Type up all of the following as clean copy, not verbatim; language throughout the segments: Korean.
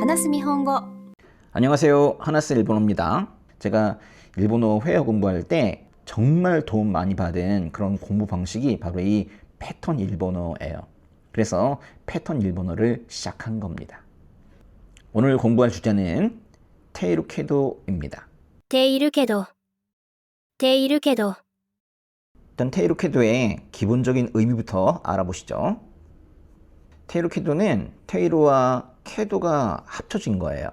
話す日本語。 안녕하세요. 하나스 일본어입니다. 제가 일본어 회화 공부할 때 정말 도움 많이 받은 그런 공부 방식이 바로 이 패턴 일본어예요. 그래서 패턴 일본어를 시작한 겁니다. 오늘 공부할 주제는 테이루케도입니다. ているけど、ているけど、 일단 테이루케도의 기본적인 의미부터 알아보시죠. 테이루케도는 테이루와 케도가 합쳐진 거예요.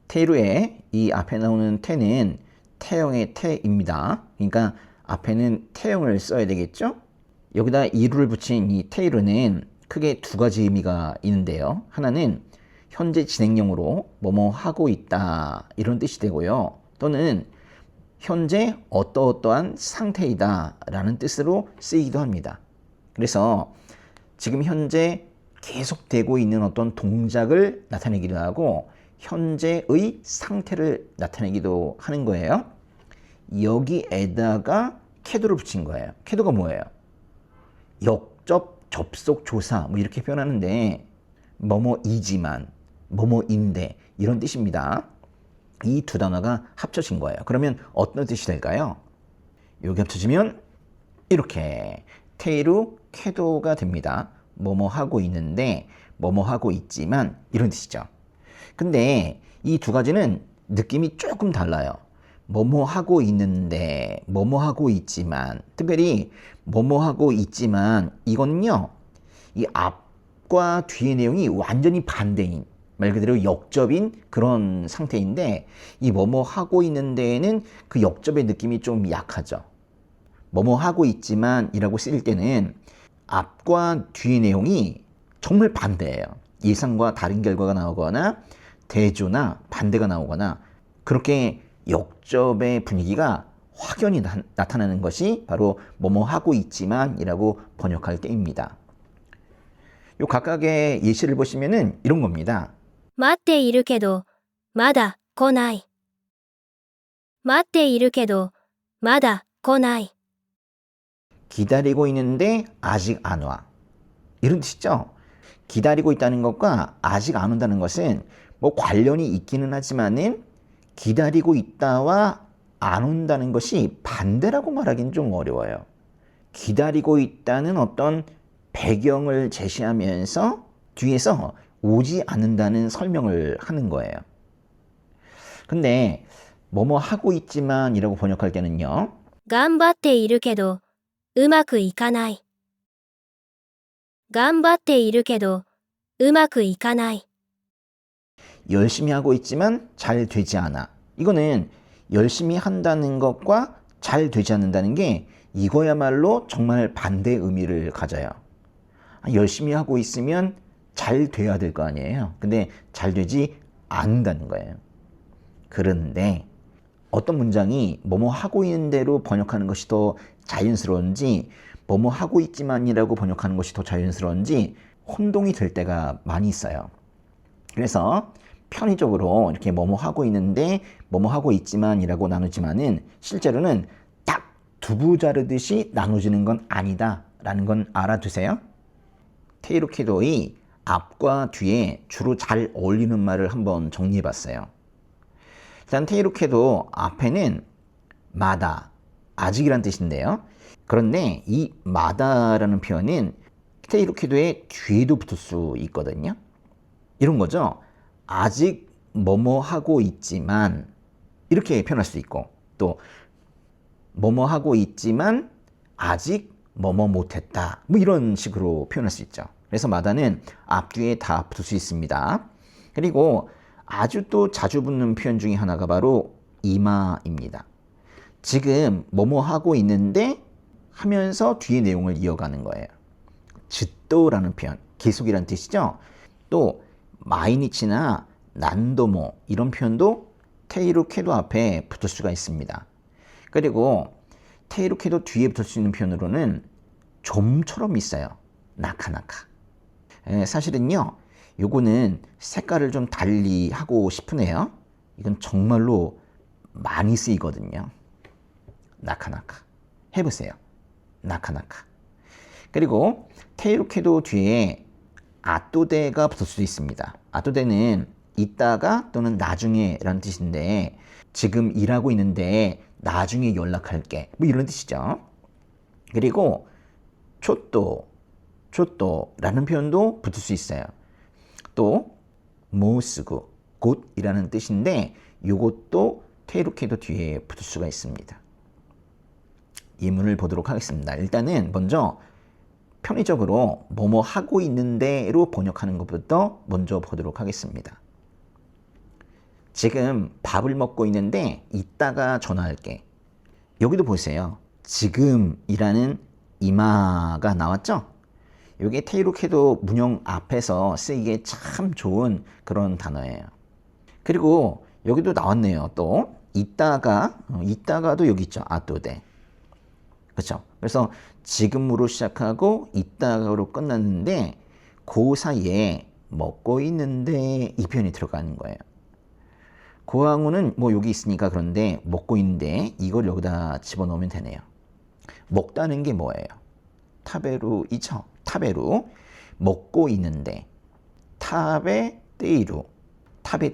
테이루에 이 앞에 나오는 태는 태형의 태입니다. 그러니까 앞에는 태형을 써야 되겠죠? 여기다 이루를 붙인 이 테이루는 크게 두 가지 의미가 있는데요. 하나는 현재 진행형으로 뭐뭐 하고 있다 이런 뜻이 되고요. 또는 현재 어떠어떠한 상태이다 라는 뜻으로 쓰이기도 합니다. 그래서 지금 현재 계속되고 있는 어떤 동작을 나타내기도 하고 현재의 상태를 나타내기도 하는 거예요. 여기에다가 캐도를 붙인 거예요. 캐도가 뭐예요? 역접, 접속, 조사 뭐 이렇게 표현하는데 뭐뭐이지만, 뭐뭐인데 이런 뜻입니다. 이 두 단어가 합쳐진 거예요. 그러면 어떤 뜻이 될까요? 여기 합쳐지면 이렇게 테이루 캐도가 됩니다. 뭐뭐 하고 있는데 뭐뭐 하고 있지만 이런 뜻이죠. 근데 이 두 가지는 느낌이 조금 달라요. 뭐뭐 하고 있는데 뭐뭐 하고 있지만, 특별히 뭐뭐 하고 있지만 이거는요, 이 앞과 뒤의 내용이 완전히 반대인, 말 그대로 역접인 그런 상태인데, 이 뭐뭐 하고 있는 데에는 그 역접의 느낌이 좀 약하죠. 뭐뭐 하고 있지만 이라고 쓰일 때는 앞과 뒤의 내용이 정말 반대예요. 예상과 다른 결과가 나오거나 대조나 반대가 나오거나 그렇게 역접의 분위기가 확연히 나타나는 것이 바로 뭐뭐 하고 있지만 이라고 번역할 때입니다. 요 각각의 예시를 보시면은 이런 겁니다. 待っているけど、まだ来ない。待っているけど、まだ来ない。 기다리고 있는데 아직 안 와. 이런 뜻이죠. 기다리고 있다는 것과 아직 안 온다는 것은 뭐 관련이 있기는 하지만은 기다리고 있다와 안 온다는 것이 반대라고 말하기는 좀 어려워요. 기다리고 있다는 어떤 배경을 제시하면서 뒤에서 오지 않는다는 설명을 하는 거예요. 근데 뭐뭐 하고 있지만 이라고 번역할 때는요. 頑張っているけど、うまくいかない。頑張っているけど、うまくいかない。 열심히 하고 있지만 잘 되지 않아. 이거는 열심히 한다는 것과 잘 되지 않는다는 게 이거야말로 정말 반대 의미를 가져요. 열심히 하고 있으면 잘 돼야 될 거 아니에요. 근데 잘 되지 않는다는 거예요. 그런데 어떤 문장이 뭐뭐 하고 있는 대로 번역하는 것이 더 자연스러운지 뭐뭐 하고 있지만이라고 번역하는 것이 더 자연스러운지 혼동이 될 때가 많이 있어요. 그래서 편의적으로 이렇게 뭐뭐 하고 있는데 뭐뭐 하고 있지만이라고 나누지만은 실제로는 딱 두부 자르듯이 나눠지는 건 아니다 라는 건 알아두세요. 테이루케도의 앞과 뒤에 주로 잘 어울리는 말을 한번 정리해 봤어요. 일단 테이루케도 앞에는 마다, 아직이란 뜻인데요. 그런데 이 마다라는 표현은 테이루케도의 뒤에도 붙을 수 있거든요. 이런 거죠. 아직 뭐뭐 하고 있지만 이렇게 표현할 수 있고, 또 뭐뭐 하고 있지만 아직 뭐뭐 못했다 뭐 이런 식으로 표현할 수 있죠. 그래서 마다는 앞뒤에 다 붙을 수 있습니다. 그리고 아주 또 자주 붙는 표현 중에 하나가 바로 이마입니다. 지금 뭐뭐 하고 있는데 하면서 뒤의 내용을 이어가는 거예요. 즈또라는 표현, 계속이라는 뜻이죠. 또 마이니치나 난도모 이런 표현도 테이루케도 앞에 붙을 수가 있습니다. 그리고 테이루케도 뒤에 붙을 수 있는 표현으로는 좀처럼 있어요. 나카나카. 사실은요, 요거는 색깔을 좀 달리 하고 싶으네요. 이건 정말로 많이 쓰이거든요. 나카나카. 해보세요. 나카나카. 그리고 테이루케도 뒤에 아또데가 붙을 수도 있습니다. 아토데는 이따가 또는 나중에 라는 뜻인데 지금 일하고 있는데 나중에 연락할게 뭐 이런 뜻이죠. 그리고 초또라는 표현도 붙을 수 있어요. 또 모으스구 곧이라는 뜻인데 이것도 테이루케도 뒤에 붙을 수가 있습니다. 예문을 보도록 하겠습니다. 일단은 먼저 편의적으로 뭐뭐 하고 있는데로 번역하는 것부터 먼저 보도록 하겠습니다. 지금 밥을 먹고 있는데 이따가 전화할게. 여기도 보세요. 지금이라는 이마가 나왔죠? 이게 테이루케도 문형 앞에서 쓰이기에 참 좋은 그런 단어예요. 그리고 여기도 나왔네요. 또 이따가도 여기 있죠. 아토데. 그렇죠? 그래서 지금으로 시작하고 이따가로 끝났는데 그 사이에 먹고 있는데 이 표현이 들어가는 거예요. 고항우는 뭐 여기 있으니까 그런데 먹고 있는데 이걸 여기다 집어넣으면 되네요. 먹다는 게 뭐예요? 타베루이죠. 타베루. 먹고 있는데 타베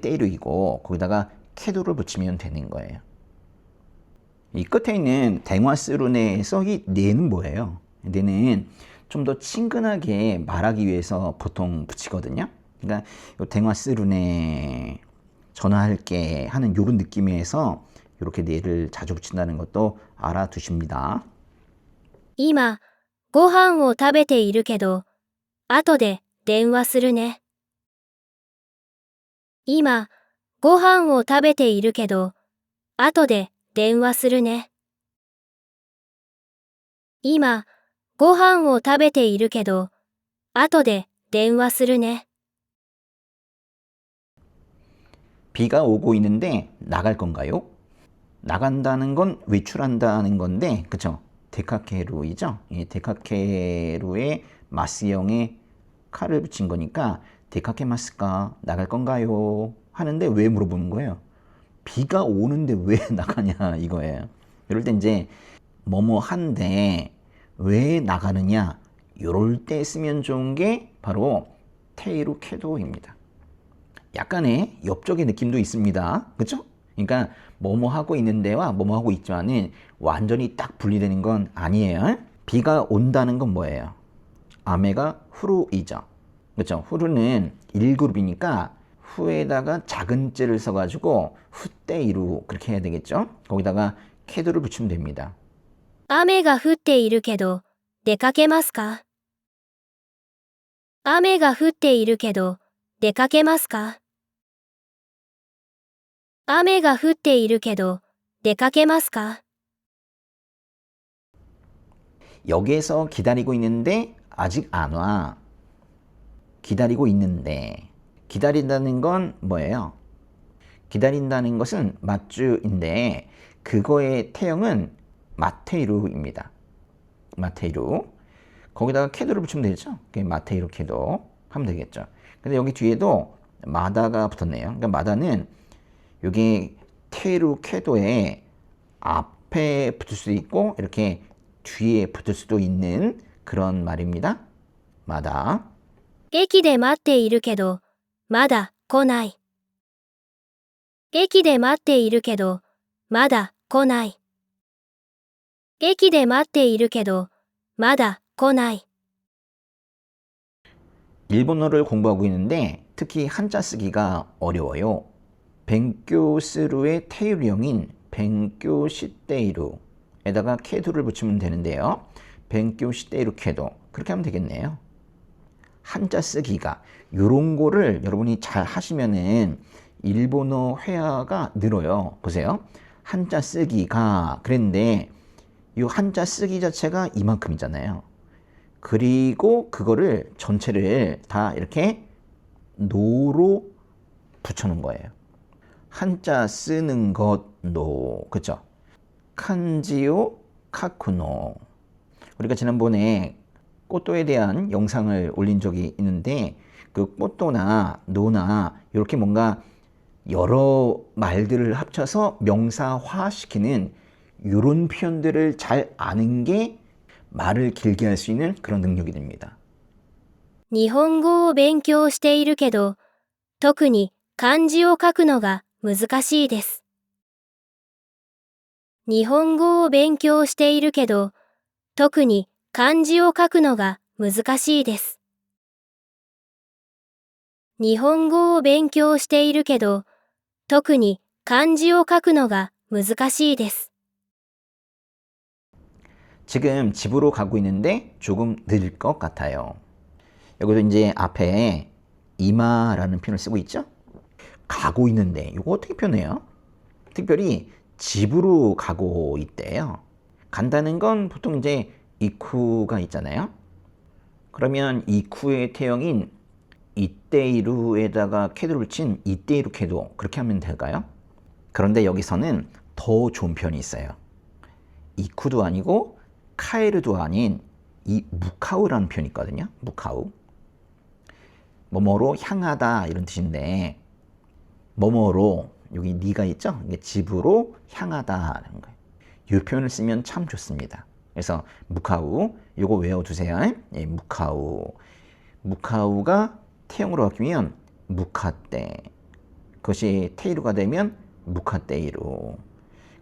테이루이고 거기다가 케도를 붙이면 되는 거예요. 이 끝에 있는 댕화스루네에서 이 네는 뭐예요? 네는 좀 더 친근하게 말하기 위해서 보통 붙이거든요. 그러니까 댕화스루네 전화할게 하는 이런 느낌에서 이렇게 네를 자주 붙인다는 것도 알아두십니다. 今、ご飯を食べているけど、後で電話するね。今、ご飯を食べているけど、後で電話するね。今、ご飯を食べているけど、後で電話するね。 비가 오고 있는데 나갈 건가요? 나간다는 건 외출한다는 건데, 그쵸? 데카케루이죠? 이 데카케루의 마스형에 칼을 붙인 거니까 데카케마스까? 나갈 건가요? 하는데 왜 물어보는 거예요? 비가 오는데 왜 나가냐 이거예요. 이럴 때 이제 뭐뭐 한데 왜 나가느냐 이럴 때 쓰면 좋은 게 바로 테이루케도입니다. 약간의 옆쪽의 느낌도 있습니다. 그렇죠? 그러니까 뭐뭐 하고 있는데와 뭐뭐 하고 있지만은 완전히 딱 분리되는 건 아니에요. 비가 온다는 건 뭐예요? 아메가 후루이죠. 그렇죠? 후루는 1그룹이니까 후에다가 작은 째를 써가지고 후떼이루 그렇게 해야 되겠죠? 거기다가 캐도를 붙이면 됩니다. 雨が降っているけど、出かけますか？雨が降っているけど、出かけますか？雨が降っているけど、出かけますか？ 여기에서 기다리고 있는데 아직 안 와. 기다리고 있는데 기다린다는 건 뭐예요? 기다린다는 것은 맞주인데 그거의 태형은 마테이루입니다. 마테이루. 거기다가 캐도를 붙이면 되죠. 마테이루 캐도 하면 되겠죠. 근데 여기 뒤에도 마다가 붙었네요. 그러니까 마다는 여기 테이루 캐도의 앞에 붙을 수도 있고 이렇게 뒤에 붙을 수도 있는 그런 말입니다. 마다. 駅で待っているけど、まだ来ない。駅で待っているけど、まだ来ない。駅で待っているけど、まだ来ない。 일본어를 공부하고 있는데 특히 한자 쓰기가 어려워요. 벤교스루의 테이루형인 벤교시테이루에다가 케도를 붙이면 되는데요. 벤교시테이루 케도 그렇게 하면 되겠네요. 한자 쓰기가 요런 거를 여러분이 잘 하시면은 일본어 회화가 늘어요. 보세요. 한자 쓰기가 그랬는데 이 한자 쓰기 자체가 이만큼이잖아요. 그리고 그거를 전체를 다 이렇게 노로 붙여놓은 거예요. 한자 쓰는 것 노, 그죠? 칸지오 카쿠노. 우리가 지난번에 꽃도에 대한 영상을 올린 적이 있는데 그 꽃도나 노나 이렇게 뭔가 여러 말들을 합쳐서 명사화시키는 이런 표현들을 잘 아는 게 말을 길게 할 수 있는 그런 능력이 됩니다. 日本語を勉強しているけど、特に漢字を書くのが難しいです。日本語を勉強しているけど、特に漢字を書くのが難しいです。日本語を勉強しているけど、特に漢字を書くのが難しいです。 지금 집으로 가고 있는데 조금 느릴 것 같아요. 여기서 이제 앞에 이마라는 표현을 쓰고 있죠? 가고 있는데 이거 어떻게 표현해요? 특별히 집으로 가고 있대요. 간다는 건 보통 이제 이쿠가 있잖아요. 그러면 이쿠의 태형인 이때이루에다가 캐도를 붙인 이때이루 캐도 그렇게 하면 될까요? 그런데 여기서는 더 좋은 표현이 있어요. 이쿠도 아니고 카에르도 아닌 이 무카우라는 표현이 있거든요. 무카우. 뭐뭐로 향하다 이런 뜻인데 뭐뭐로 여기 니가 있죠? 이게 집으로 향하다라는 거예요. 이 표현을 쓰면 참 좋습니다. 그래서 무카우 이거 외워두세요. 예, 무카우. 무카우가 태형으로 바뀌면 무카떼. 그것이 테이루가 되면 무카떼이루.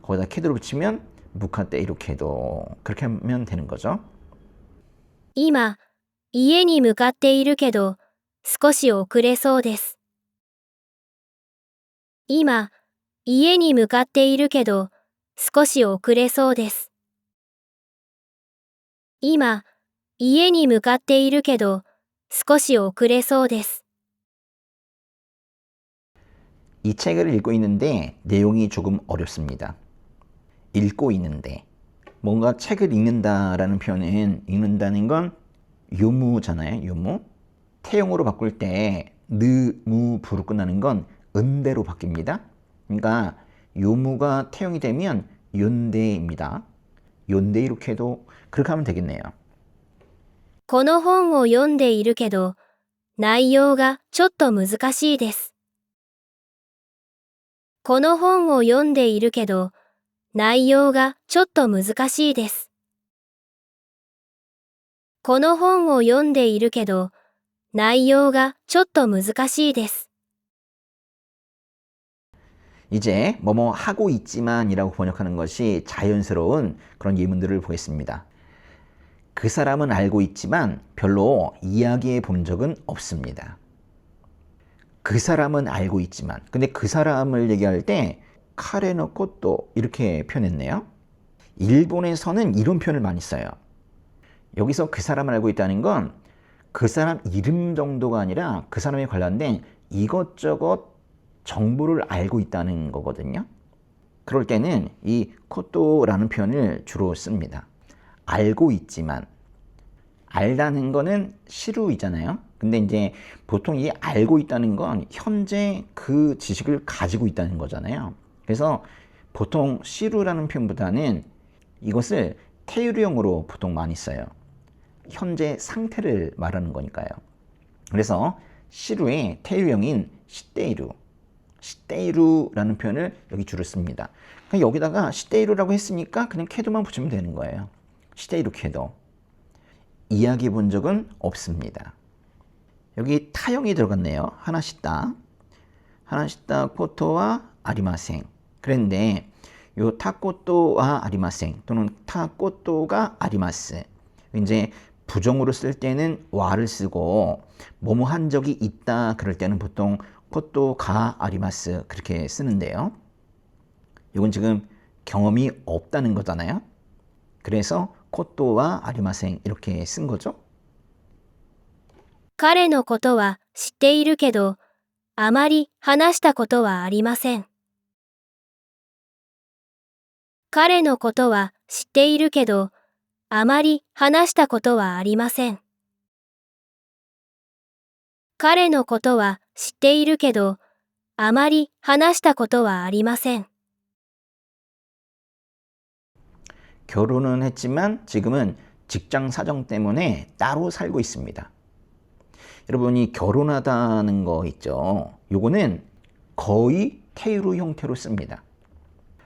거기다 캐도를 붙이면 무카떼이루 캐도. 그렇게 하면 되는 거죠. 今、家に向かっているけど、少し遅れそうです。今、家に向かっているけど、少し遅れそうです。今、家に向かっているけど、少し遅れそうです。 이 책을 읽고 있는데 내용이 조금 어렵습니다. 읽고 있는데 뭔가 책을 읽는다라는 표현은 읽는다는 건 요무잖아요. 요무. 태용으로 바꿀 때 느, 무, 부로 끝나는 건 은대로 바뀝니다. 그러니까 요무가 태용이 되면 연대입니다. 연대 이렇게 해도 그렇게 하면 되겠네요. この本を読んでいるけど、内容がちょっと難しいです。この本を読んでいるけど、内容がちょっと難しいです。この本を読んでいるけど、内容がちょっと難しいです。 이제 뭐뭐 하고 있지만이라고 번역하는 것이 자연스러운 그런 예문들을 보겠습니다. 그 사람은 알고 있지만 별로 이야기해 본 적은 없습니다. 그 사람은 알고 있지만 근데 그 사람을 얘기할 때 카레노 코또 이렇게 표현했네요. 일본에서는 이런 표현을 많이 써요. 여기서 그 사람을 알고 있다는 건 그 사람 이름 정도가 아니라 그 사람에 관련된 이것저것 정보를 알고 있다는 거거든요. 그럴 때는 이 코또라는 표현을 주로 씁니다. 알고 있지만 알다는 거는 시루이잖아요. 근데 이제 보통 이 알고 있다는 건 현재 그 지식을 가지고 있다는 거잖아요. 그래서 보통 시루라는 표현보다는 이것을 테유류형으로 보통 많이 써요. 현재 상태를 말하는 거니까요. 그래서 시루의 테유류형인 시테이루, 시테이루라는 표현을 여기 주로 씁니다. 그러니까 여기다가 시테이루라고 했으니까 그냥 캐도만 붙이면 되는 거예요. 시테이루 캐도. 이야기해 본 적은 없습니다. 여기 타형이 들어갔네요. 하나시다. 하나시다 코토와 아리마생. 그런데 요 타코토와 아리마생 또는 타코토가 아리마스. 이제 부정으로 쓸 때는 와를 쓰고 뭐뭐 한 적이 있다 그럴 때는 보통 코토가 아리마스 그렇게 쓰는데요. 이건 지금 경험이 없다는 거잖아요. 그래서 코토와 아리마생 이렇게 쓴 거죠. 彼のことは知っているけど、あまり話したことはありません。彼のことは知っているけど、あまり話したことはありません。彼のことは知っているけど、あまり話したことはありません。 결혼은 했지만 지금은 직장 사정 때문에 따로 살고 있습니다. 여러분이 결혼하다는 거 있죠. 요거는 거의 테이루 형태로 씁니다.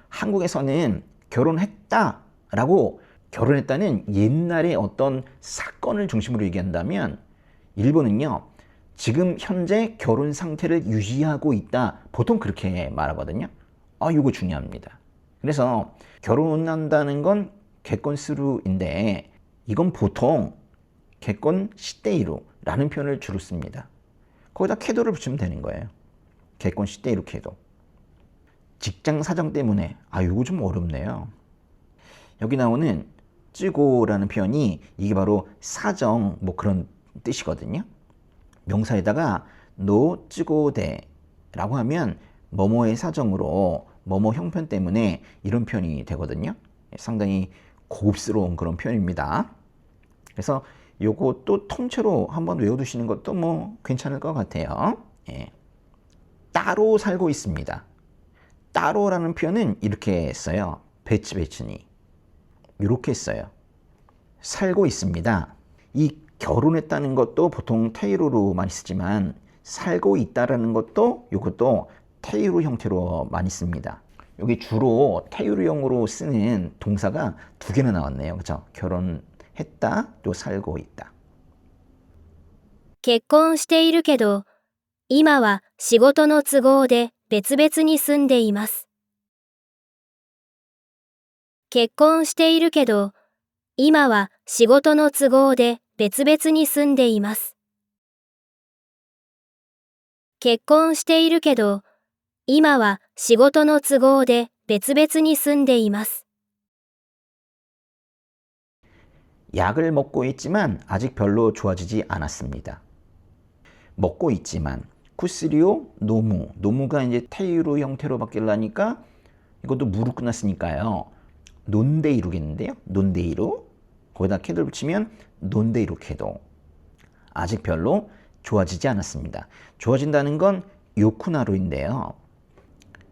한국에서는 결혼했다라고 결혼했다는 옛날의 어떤 사건을 중심으로 얘기한다면 일본은요. 지금 현재 결혼 상태를 유지하고 있다. 보통 그렇게 말하거든요. 이거 중요합니다. 그래서 결혼한다는 건 객건스루인데 이건 보통 객건 시테이루라는 표현을 주로 씁니다. 거기다 캐도를 붙이면 되는 거예요. 객건 시테이루 캐도. 직장 사정 때문에 이거 좀 어렵네요. 여기 나오는 쯔고라는 표현이 이게 바로 사정 뭐 그런 뜻이거든요. 명사에다가 노 쯔고데라고 하면 뭐뭐의 사정으로 뭐뭐 형편 때문에 이런 표현이 되거든요. 상당히 고급스러운 그런 표현입니다. 그래서 요것도 통째로 한번 외워두시는 것도 뭐 괜찮을 것 같아요. 예. 따로 살고 있습니다. 따로라는 표현은 이렇게 써요. 배치배치니 이렇게 써요. 살고 있습니다. 이 결혼했다는 것도 보통 테이루로 많이 쓰지만 살고 있다라는 것도 이것도 테이루 형태로 많이 씁니다. 여기 주로 테이루형으로 쓰는 동사가 두 개나 나왔네요. 그렇죠? 결혼했다, 또 살고 있다. 結婚しているけど、今は仕事の都合で別々に住んでいます。結婚しているけど、今は仕事の都合で別々に住んでいます。結婚しているけど、今は仕事の都合で別々に住んでいます。 약을 먹고 있지만 아직 별로 좋아지지 않았습니다. 먹고 있지만 쿠스리오 노무가 이제 테이루 형태로 바뀌려니까 이것도 무로 끝났으니까요. 논데이루겠는데요. 논데이루 거기다 캐를 붙이면 논데이루 캐도 아직 별로 좋아지지 않았습니다. 좋아진다는 건 요쿠나루인데요.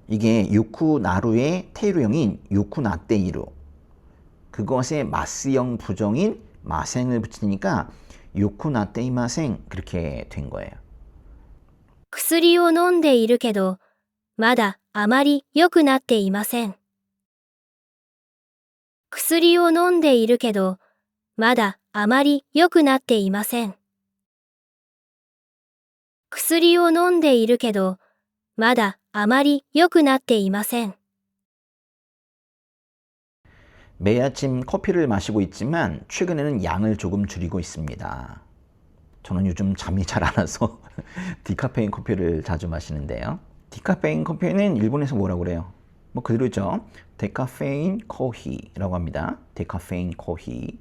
이게 요쿠나루의 테이루형인 요쿠나테이루 그것의 마스형 부정인 마생을 붙이니까 요쿠나테이마생 그렇게 된 거예요. 薬を飲んでいるけど、まだあまり良くなっていません。薬を飲んでいるけど、まだあまり良くなっていません。薬を飲んでいるけど、まだあまり良くなっていません。 매일 아침 커피를 마시고 있지만 최근에는 양을 조금 줄이고 있습니다. 저는 요즘 잠이 잘 안 와서 디카페인 커피를 자주 마시는데요. 디카페인 커피는 일본에서 뭐라고 그래요? 뭐 그대로죠. 데카페인 코히라고 합니다. 데카페인 코히.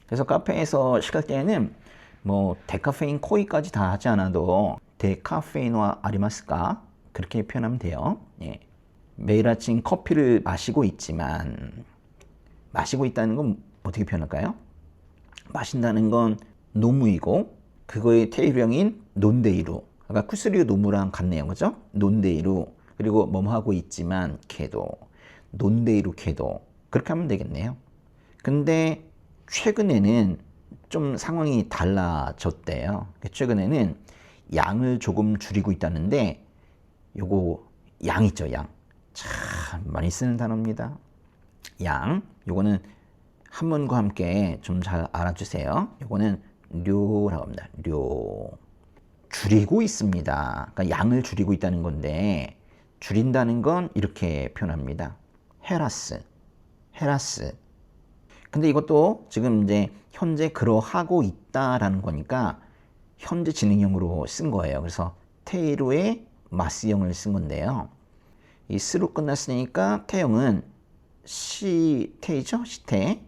그래서 카페에서 시킬 때에는 뭐 데카페인 코히까지 다 하지 않아도 데카페인와 아리마스까 그렇게 표현하면 돼요. 예. 매일 아침 커피를 마시고 있지만 마시고 있다는 건 어떻게 표현할까요? 마신다는 건 노무이고 그거의 테이루형인 논데이루 아까 쿠스리오 노무랑 같네요. 그죠? 논데이루 그리고 뭐뭐 하고 있지만 걔도 논데이루 걔도 그렇게 하면 되겠네요. 근데 최근에는 좀 상황이 달라졌대요. 최근에는 양을 조금 줄이고 있다는데 요거 양 있죠. 양 참 많이 쓰는 단어입니다. 양 요거는 한문과 함께 좀 잘 알아주세요. 요거는 료라고 합니다. 료 줄이고 있습니다. 그러니까 양을 줄이고 있다는 건데 줄인다는 건 이렇게 표현합니다. 헤라스 근데 이것도 지금 이제 현재 그러하고 있다라는 거니까 현재 진행형으로 쓴 거예요. 그래서 테이루의 마스형을 쓴 건데요. 이 스로 끝났으니까 태형은 시테이죠? 시테.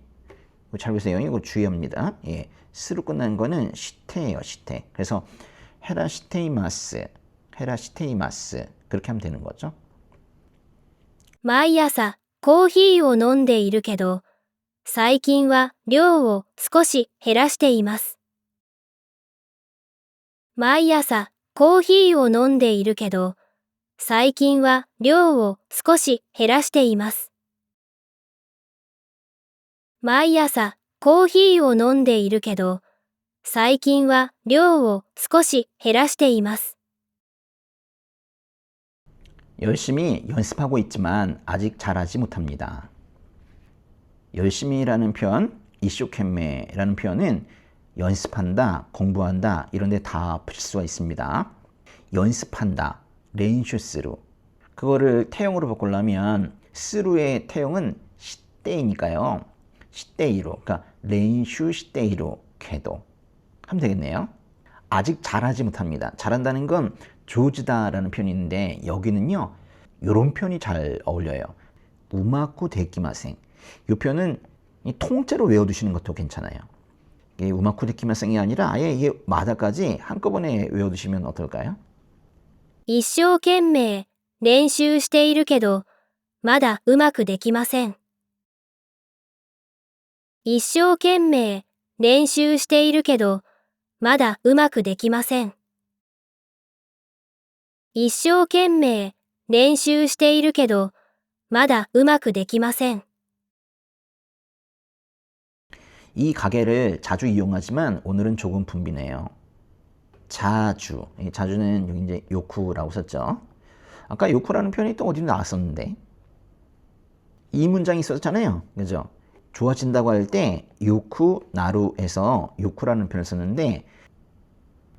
잘 보세요. 이거 주의합니다. 예. 스로 끝난 거는 시테예요. 시테. 그래서 헤라시테이마스 그렇게 하면 되는 거죠. 毎朝コーヒーを飲んでいるけど、最近は量を少し減らしています。毎朝コーヒーを飲んでいるけど、最近は量を少し減らしています。毎朝コーヒーを飲んでいるけど、最近は量を少し減らしています。 열심히 연습하고 있지만 아직 잘하지 못합니다. 열심히라는 표현, 이쇼켄메라는 표현은 연습한다, 공부한다 이런 데 다 붙일 수가 있습니다. 연습한다, 렌슈스루. 그거를 태용으로 바꾸려면 스루의 태용은 시대이니까요. 시대이로, 그러니까 렌슈 시대이로 쾌도 하면 되겠네요. 아직 잘하지 못합니다. 잘한다는 건 조즈다라는 표현이 있는데 여기는요. 이런 표현이 잘 어울려요. 우마쿠 데키마생. 이 표현은 통째로 외워두시는 것도 괜찮아요. 이게 우마쿠 데키마생이 아니라 아예 이게 마다까지 한꺼번에 외워두시면 어떨까요? 一生懸命練習しているけど、まだうまくできません。一生懸命練習しているけど、まだうまくできません。一生懸命練習しているけど、まだうまくできません。 이 가게를 자주 이용하지만 오늘은 조금 붐비네요. 자주. 자주는 여기 이제 요쿠라고 썼죠. 아까 요쿠라는 표현이 또 어디 나왔었는데. 이 문장이 있었잖아요. 그죠? 좋아진다고 할 때 요쿠 나루에서 요쿠라는 표현을 썼는데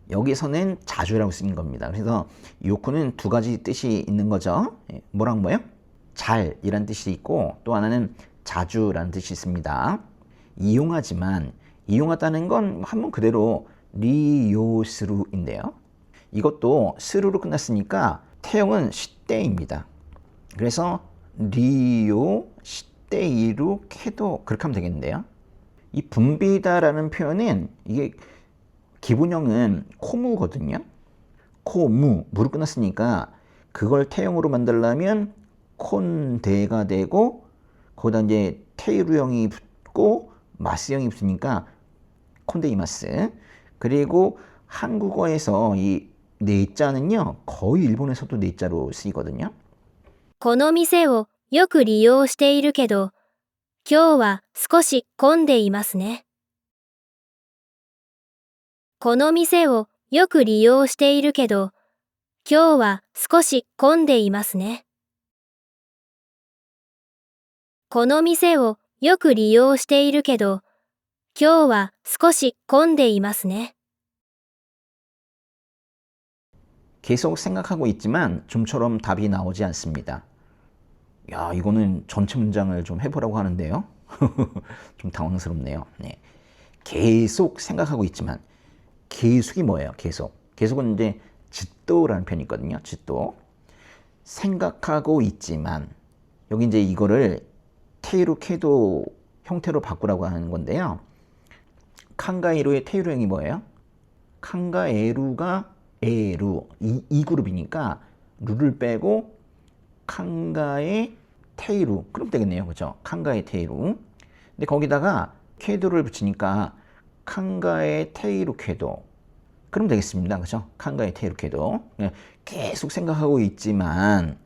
여기서는 자주라고 쓰인 겁니다. 그래서 요쿠는 두 가지 뜻이 있는 거죠. 뭐랑 뭐요? 잘이란 뜻이 있고 또 하나는 자주라는 뜻이 있습니다. 이용하지만 이용하다는 건 한문 그대로 리요스루인데요. 이것도 스루로 끝났으니까 태용은 시대입니다. 그래서 리요 시대이루 캐도 그렇게 하면 되겠는데요. 이 붐비다라는 표현은 이게 기본형은 코무거든요. 코무, 무로 끝났으니까 그걸 태용으로 만들려면 콘대가 되고 거기다 이제 테이루형이 붙고 마스형이 붙으니까 콘데이마스. 그리고 한국어에서 이 네자는요 거의 일본에서도 네자로 쓰이거든요. この店をよく利用しているけど、今日は少し混んでいますね。この店をよく利用しているけど、今日は少し混んでいますね。この店をよく利用しているけど、今日は少し混んでいますね。 계속 생각하고 있지만 좀처럼 답이 나오지 않습니다. 야, 이거는 전체 문장을 좀 해보라고 하는데요. 좀 당황스럽네요. 네. 계속 생각하고 있지만 계속이 뭐예요? 계속. 계속은 이제 짓도라는 표현이 있거든요. 짓도. 생각하고 있지만 여기 이제 이거를 테이루 캐도 형태로 바꾸라고 하는 건데요. 칸가에루의 테이루형이 뭐예요? 칸가에루가 에루 이 그룹이니까 루를 빼고 칸가의 테이루 그럼 되겠네요. 그죠? 칸가의 테이루. 근데 거기다가 캐도를 붙이니까 칸가의 테이루 캐도 그럼 되겠습니다. 그죠? 칸가의 테이루 캐도. 계속 생각하고 있지만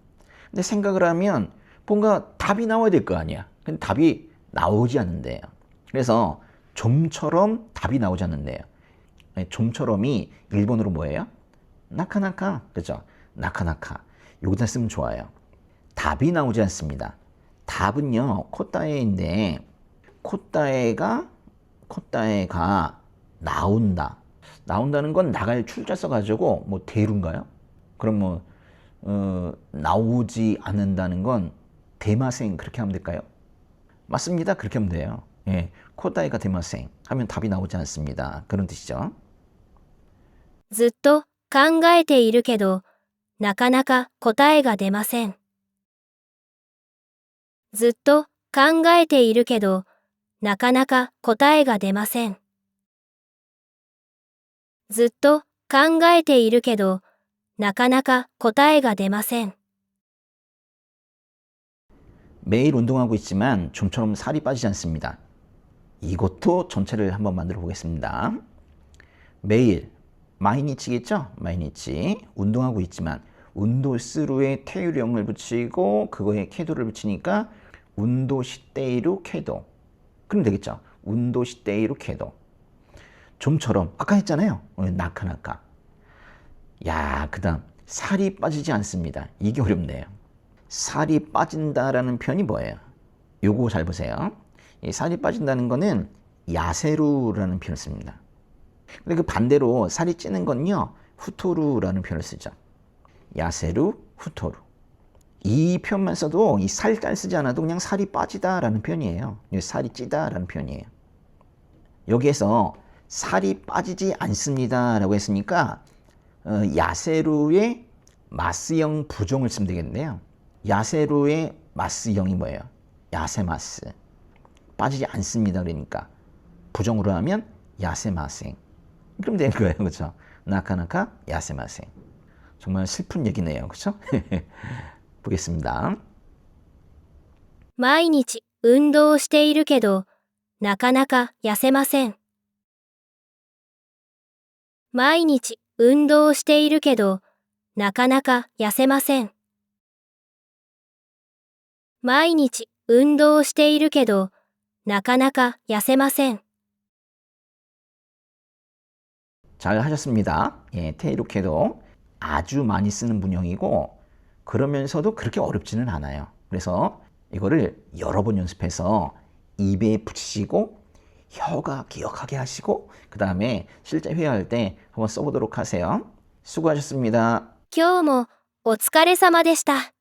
근데 생각을 하면 뭔가 답이 나와야 될 거 아니야. 근데 답이 나오지 않는데요. 그래서 좀처럼 답이 나오지 않는데요. 좀처럼이 일본어로 뭐예요? 나카나카. 그죠? 나카나카. 여기다 쓰면 좋아요. 답이 나오지 않습니다. 답은요, 코따에인데, 코따에가 나온다. 나온다는 건 나갈 출자 써가지고, 뭐, 대루인가요? 그럼 나오지 않는다는 건 대마생 그렇게 하면 될까요? 맞습니다. 그렇게 하면 돼요. 예, 코따에가 대마생 하면 답이 나오지 않습니다. 그런 뜻이죠. ずっと考えているけど、なかなか答えが出ません。ずっと考えているけど、なかなか答えが出ません。ずっと考えているけど、なかなか答えが出ません。 매일 운동하고 있지만 좀처럼 살이 빠지지 않습니다. 이것도 전체를 한번 만들어 보겠습니다. 매일, 마이니치겠죠? 마이니치. 운동하고 있지만 운도스루에 테유령을 붙이고 그거에 캐도를 붙이니까 운도시테이루 캐도. 그럼 되겠죠? 운도시테이루 캐도. 좀처럼 아까 했잖아요. 나카나카. 야, 그 다음 살이 빠지지 않습니다. 이게 어렵네요. 살이 빠진다라는 표현이 뭐예요? 요거 잘 보세요. 이 살이 빠진다는 거는 야세루라는 표현을 씁니다. 근데 그 반대로 살이 찌는 건요, 후토루라는 표현을 쓰죠. 야세루, 후토루. 이 표현만 써도 이 살달 쓰지 않아도 그냥 살이 빠지다라는 표현이에요. 살이 찌다라는 표현이에요. 여기에서 살이 빠지지 않습니다라고 했으니까 야세루의 마스형 부종을 쓰면 되겠는데요. 야세루의 마스형이 뭐예요? 야세마스. 빠지지 않습니다. 그러니까 부정으로 하면 야세마생. 그럼 되는 거예요. 그렇죠? 나카나카 야세마생. 정말 슬픈 얘기네요. 그렇죠? 보겠습니다. 毎日運動をしているけど、なかなか痩せません。毎日運動をしているけど、なかなか痩せません。毎日運動をしているけど、なかなか痩せません。 잘 하셨습니다. 예, 테이루케도 아주 많이 쓰는 문형이고 그러면서도 그렇게 어렵지는 않아요. 그래서 이거를 여러 번 연습해서 입에 붙이시고 혀가 기억하게 하시고 그 다음에 실제 회화할 때 한번 써보도록 하세요. 수고하셨습니다. 今日もお疲れ様でした。